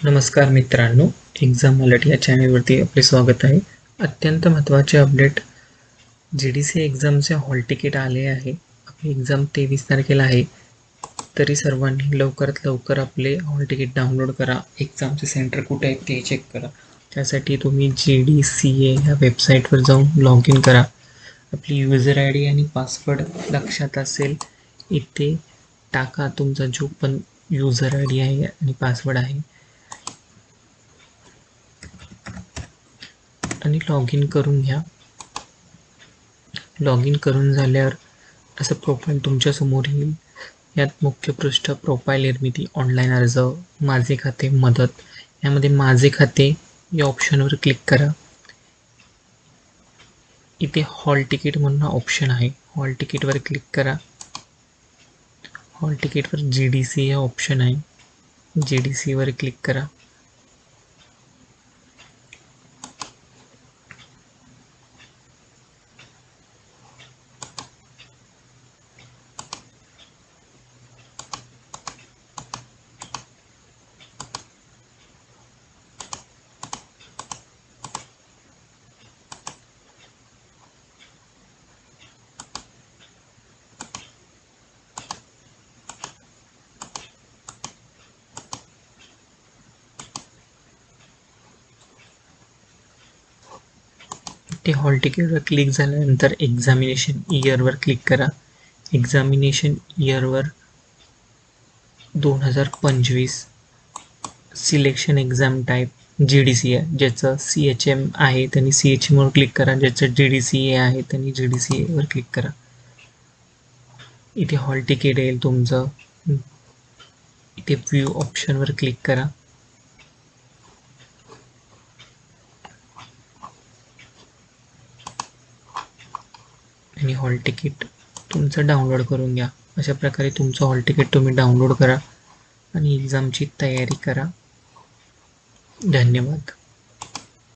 नमस्कार मित्रांनो, exam alert या चॅनलवरती आपले स्वागत आहे. अत्यंत महत्त्वाचे अपडेट, GDC एक्झामचे हॉल तिकीट आले आहे. आपली एक्झाम 23 तारखेला आहे. तरी सर्वांनी लवकरात लवकर आपले हॉल तिकीट डाउनलोड करा. एक्झामचे सेंटर कुठे आहेत ते चेक करा. त्यासाठी तुम्ही GDCA ह्या वेबसाईटवर जाऊन लॉग इन करा. आपली युजर ID आणि पासवर्ड लक्षात असेल इथे टाका. तुमचा जो पण युजर ID आहे आणि पासवर्ड आहे आणि लॉग इन करून घ्या. लॉग इन करून झाल्यावर असं प्रोफाईल तुमच्यासमोर येईल. यात मुख्य पृष्ठ, प्रोफाईल निर्मिती, ऑनलाईन अर्ज, माझे खाते, मदत. यामध्ये माझे खाते या ऑप्शनवर क्लिक करा. इथे हॉल तिकीट म्हणून ऑप्शन आहे. हॉल तिकीटवर क्लिक करा. हॉल तिकीटवर GDC हा ऑप्शन आहे. GDC वर क्लिक करा. ते हॉल तिकीटवर क्लिक झाल्यानंतर एक्झामिनेशन इयरवर क्लिक करा. एक्झामिनेशन इयरवर 2025 सिलेक्शन एक्झाम टाईप GDC आहे. ज्याचं CHM आहे त्यांनी CHM वर क्लिक करा. ज्याचं GDCA आहे त्यांनी GDCA वर क्लिक करा. इथे हॉल तिकीट येईल तुमचं. इथे व्ह्यू ऑप्शनवर क्लिक करा आणि हॉल तिकीट तुमचं डाउनलोड करून घ्या. अशा प्रकारे तुमचं हॉल तिकीट तुम्ही डाउनलोड करा आणि एक्झामची तयारी करा. धन्यवाद.